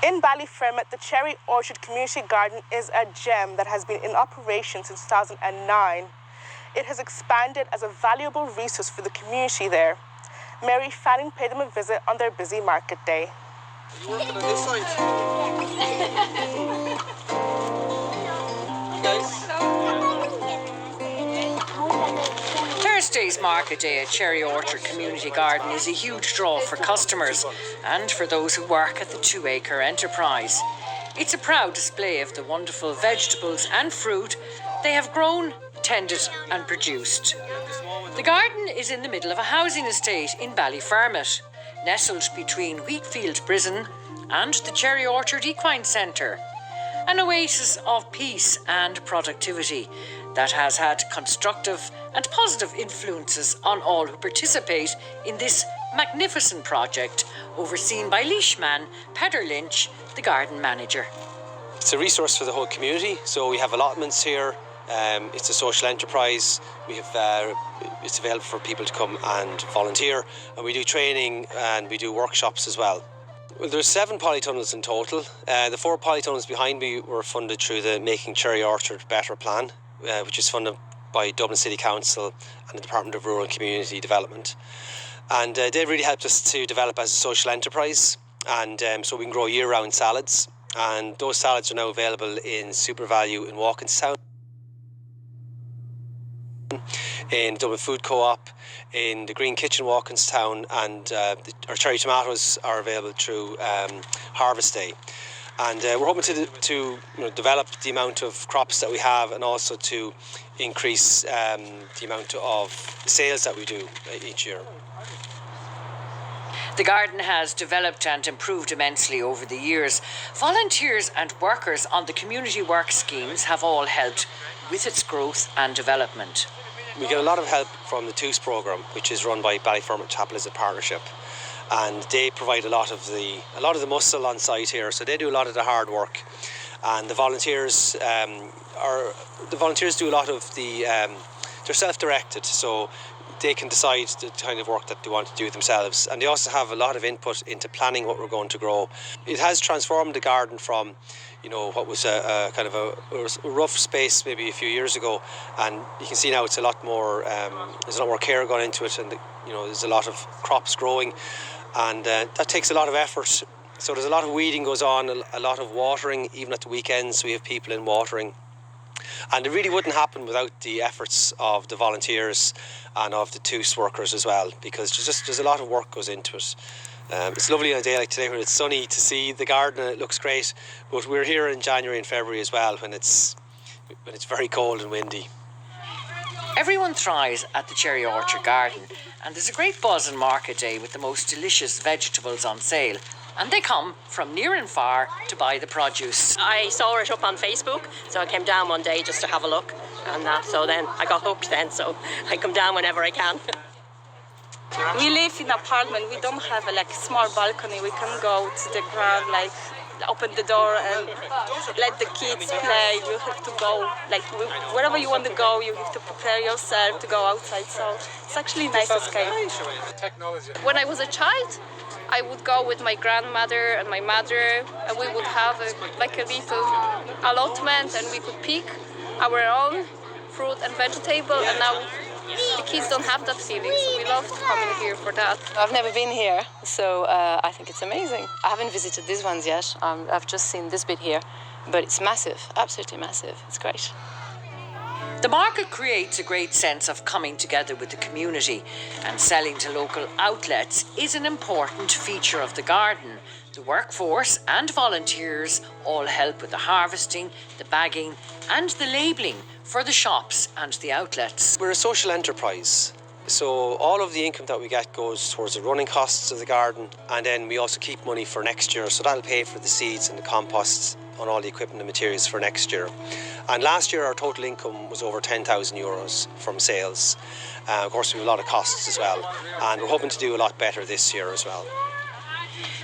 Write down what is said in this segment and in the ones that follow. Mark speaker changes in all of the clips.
Speaker 1: In Ballyfermot, the Cherry Orchard Community Garden is a gem that has been in operation since 2009. It has expanded as a valuable resource for the community there. Mary Fanning paid them a visit on their busy market day.
Speaker 2: You're working on this side. Guys.
Speaker 3: Thursday's market day at Cherry Orchard Community Garden is a huge draw for customers and for those who work at the 2-acre enterprise. It's a proud display of the wonderful vegetables and fruit they have grown, tended and produced. The garden is in the middle of a housing estate in Ballyfermot, nestled between Wheatfield Prison and the Cherry Orchard Equine Centre. An oasis of peace and productivity that has had constructive and positive influences on all who participate in this magnificent project, overseen by leashman Peter Lynch, the garden manager.
Speaker 4: It's a resource for the whole community, so we have allotments here. It's a social enterprise. We have it's available for people to come and volunteer, and we do training and we do workshops as well. Well, there's 7 polytunnels in total. The 4 polytunnels behind me were funded through the Making Cherry Orchard Better plan, which is funded by Dublin City Council and the Department of Rural and Community Development. And they really helped us to develop as a social enterprise, and so we can grow year-round salads. And those salads are now available in Super Value in Walkinstown, in Dublin Food Co-op, in the Green Kitchen Walkinstown, and our cherry tomatoes are available through Harvest Day. And we're hoping to develop the amount of crops that we have, and also to increase the amount of sales that we do each year.
Speaker 3: The garden has developed and improved immensely over the years. Volunteers and workers on the community work schemes have all helped with its growth and development.
Speaker 4: We get a lot of help from the TOOS programme, which is run by Ballyfermot Chapel as a partnership, and they provide a lot of the muscle on site here. So they do a lot of the hard work, and the volunteers do a lot of the they're self-directed, so they can decide the kind of work that they want to do themselves, and they also have a lot of input into planning what we're going to grow. It has transformed the garden from what was a kind of a rough space maybe a few years ago, and you can see now it's a lot more there's a lot more care gone into it, and there's a lot of crops growing, and that takes a lot of effort. So there's a lot of weeding goes on, a lot of watering, even at the weekends we have people in watering. And it really wouldn't happen without the efforts of the volunteers and of the TOOS workers as well, because there's a lot of work goes into it. It's lovely on a day like today when it's sunny to see the garden, and it looks great. But we're here in January and February as well, when it's very cold and windy.
Speaker 3: Everyone thrives at the Cherry Orchard Garden, and there's a great buzz on market day with the most delicious vegetables on sale. And they come from near and far to buy the produce.
Speaker 5: I saw it up on Facebook, so I came down one day just to have a look, and so then I got hooked then, so I come down whenever I can.
Speaker 6: We live in an apartment. We don't have a small balcony. We can go to the ground, open the door and let the kids play. You have to go, wherever you want to go, you have to prepare yourself to go outside. So it's actually a nice escape.
Speaker 7: When I was a child, I would go with my grandmother and my mother, and we would have a little allotment, and we could pick our own fruit and vegetable, and now the kids don't have that feeling, so we loved coming here for that.
Speaker 8: I've never been here, so I think it's amazing. I haven't visited these ones yet. I've just seen this bit here, but it's massive, absolutely massive. It's great.
Speaker 3: The market creates a great sense of coming together with the community, and selling to local outlets is an important feature of the garden. The workforce and volunteers all help with the harvesting, the bagging and the labelling for the shops and the outlets.
Speaker 4: We're a social enterprise, so all of the income that we get goes towards the running costs of the garden, and then we also keep money for next year, so that'll pay for the seeds and the composts on all the equipment and materials for next year. And last year our total income was over €10,000 from sales. Of course we have a lot of costs as well, and we're hoping to do a lot better this year as well.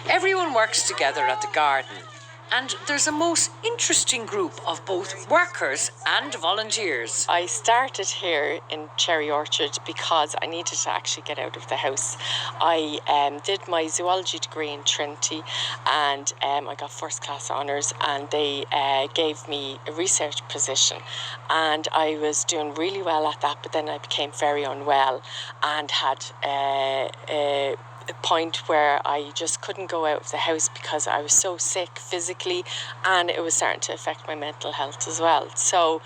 Speaker 3: Everyone works together at the garden, And there's a most interesting group of both workers and volunteers.
Speaker 8: I started here in Cherry Orchard because I needed to actually get out of the house. I did my zoology degree in Trinity, and I got first class honours, and they gave me a research position, and I was doing really well at that, but then I became very unwell and had a point where I just couldn't go out of the house because I was so sick physically, and it was starting to affect my mental health as well. So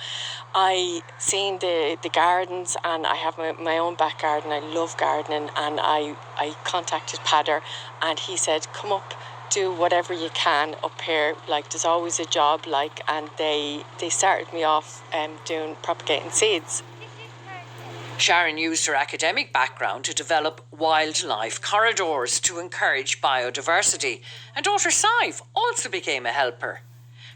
Speaker 8: I seen the gardens, and I have my own back garden. I love gardening, and I contacted Padder, and he said, come up, do whatever you can up here, like there's always a job, like, and they started me off doing propagating seeds.
Speaker 3: Sharon used her academic background to develop wildlife corridors to encourage biodiversity, and daughter Sive also became a helper.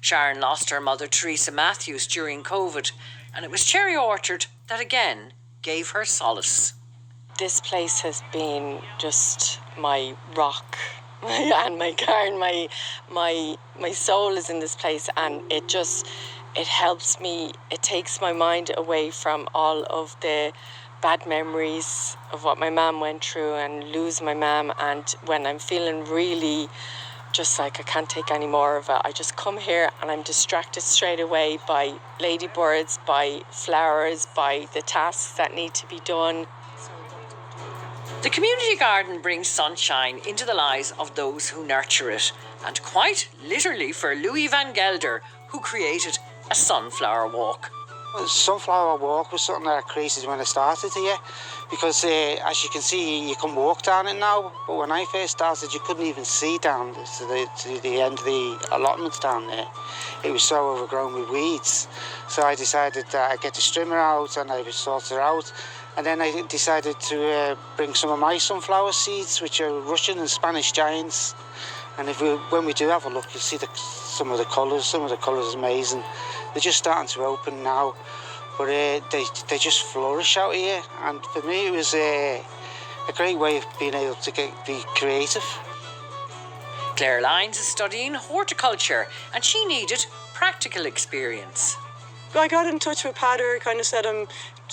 Speaker 3: Sharon lost her mother Teresa Matthews during COVID, and it was Cherry Orchard that again gave her solace.
Speaker 8: This place has been just my rock and my garden. My soul is in this place, and it helps me. It takes my mind away from all of the bad memories of what my mum went through and lose my mum. And when I'm feeling really just like I can't take any more of it, I just come here and I'm distracted straight away by ladybirds, by flowers, by the tasks that need to be done.
Speaker 3: The community garden brings sunshine into the lives of those who nurture it, and quite literally for Louis van Gelder, who created a sunflower walk.
Speaker 9: Well, sunflower walk was something that I created when I started here, because as you can see, you can walk down it now, but when I first started, you couldn't even see down to the end of the allotments down there. It was so overgrown with weeds. So I decided that I'd get the strimmer out and I would sort it out. And then I decided to bring some of my sunflower seeds, which are Russian and Spanish giants. And when we do have a look, you'll see some of the colours. Some of the colours are amazing. They're just starting to open now, but they just flourish out here. And for me, it was a great way of being able to be creative.
Speaker 3: Claire Lyons is studying horticulture, and she needed practical experience.
Speaker 10: I got in touch with Padder, kind of said I'm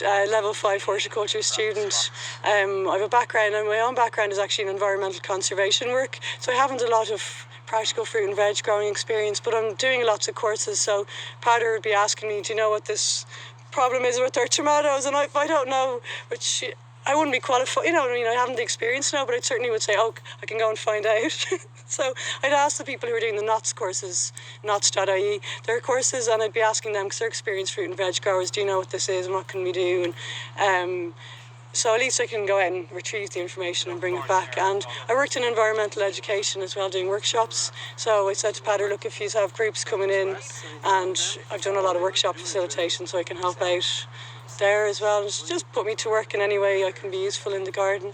Speaker 10: a level 5 horticulture student. I have a background, and my own background is actually in environmental conservation work, so I haven't a lot of practical fruit and veg growing experience, but I'm doing lots of courses. So Padder would be asking me, do you know what this problem is with their tomatoes? And if I don't know, which I wouldn't be qualified, you know what I mean, I haven't the experience now, but I certainly would say, oh, I can go and find out. So I'd ask the people who are doing the NOTS courses, NOTS.ie, their courses, and I'd be asking them, because they're experienced fruit and veg growers, do you know what this is and what can we do? And so at least I can go out and retrieve the information and bring it back. And I worked in environmental education as well, doing workshops. So I said to Padder, look, if you have groups coming in, and I've done a lot of workshop facilitation, so I can help out there as well. Just put me to work in any way I can be useful in the garden.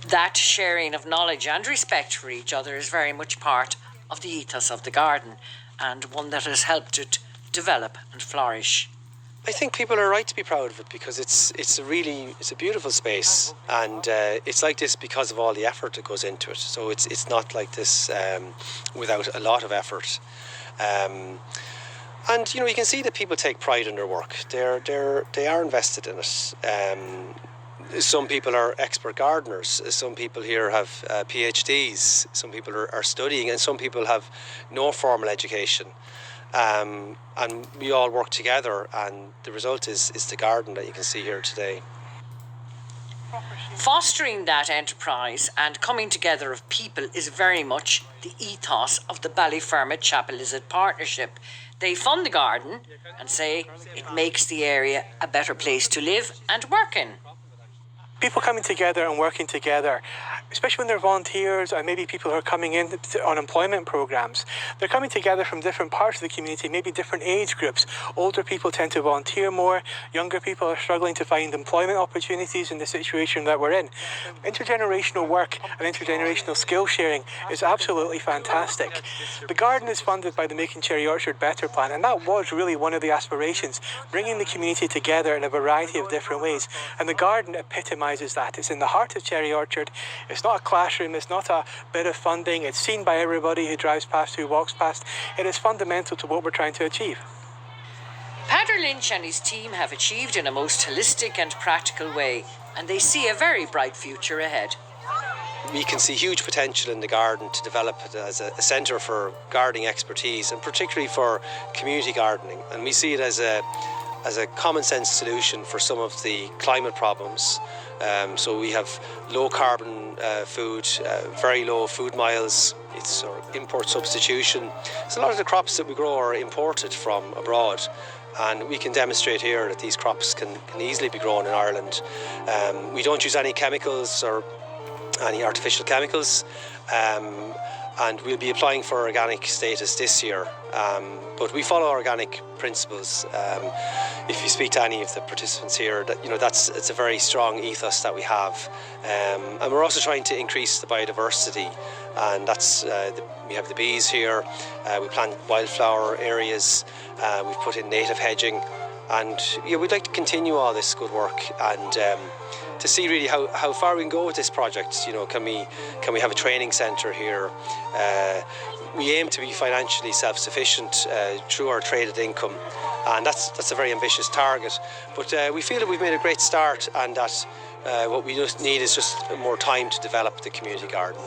Speaker 3: That sharing of knowledge and respect for each other is very much part of the ethos of the garden, and one that has helped it develop and flourish.
Speaker 4: I think people are right to be proud of it, because it's a beautiful space, and it's like this because of all the effort that goes into it. So it's not like this without a lot of effort. And you can see that people take pride in their work. They are invested in it. Some people are expert gardeners. Some people here have PhDs. Some people are studying, and some people have no formal education. And we all work together, and the result is the garden that you can see here today.
Speaker 3: Fostering that enterprise and coming together of people is very much the ethos of the Ballyfermot Chapel Lizard Partnership. They fund the garden and say it makes the area a better place to live and work in.
Speaker 11: People coming together and working together, especially when they're volunteers or maybe people who are coming in on employment programs, they're coming together from different parts of the community, maybe different age groups. Older people tend to volunteer more, younger people are struggling to find employment opportunities in the situation that we're in. Intergenerational work and intergenerational skill sharing is absolutely fantastic. The garden is funded by the Making Cherry Orchard Better plan, and that was really one of the aspirations, bringing the community together in a variety of different ways, and the garden epitomises recognises that. It's in the heart of Cherry Orchard. It's not a classroom, it's not a bit of funding, it's seen by everybody who drives past, who walks past. It is fundamental to what we're trying to achieve.
Speaker 3: Padder Lynch and his team have achieved in a most holistic and practical way, and they see a very bright future ahead.
Speaker 4: We can see huge potential in the garden to develop it as a centre for gardening expertise, and particularly for community gardening. And we see it as a common sense solution for some of the climate problems. So we have low carbon food, very low food miles. It's sort of import substitution. So a lot of the crops that we grow are imported from abroad. And we can demonstrate here that these crops can easily be grown in Ireland. We don't use any chemicals or any artificial chemicals, and we'll be applying for organic status this year. But we follow organic principles. If you speak to any of the participants here, it's a very strong ethos that we have, and we're also trying to increase the biodiversity. And that's we have the bees here. We plant wildflower areas. We've put in native hedging, and we'd like to continue all this good work and to see really how far we can go with this project. Can we have a training centre here? We aim to be financially self-sufficient through our traded income, and that's a very ambitious target. But we feel that we've made a great start, and that what we just need is just more time to develop the community garden.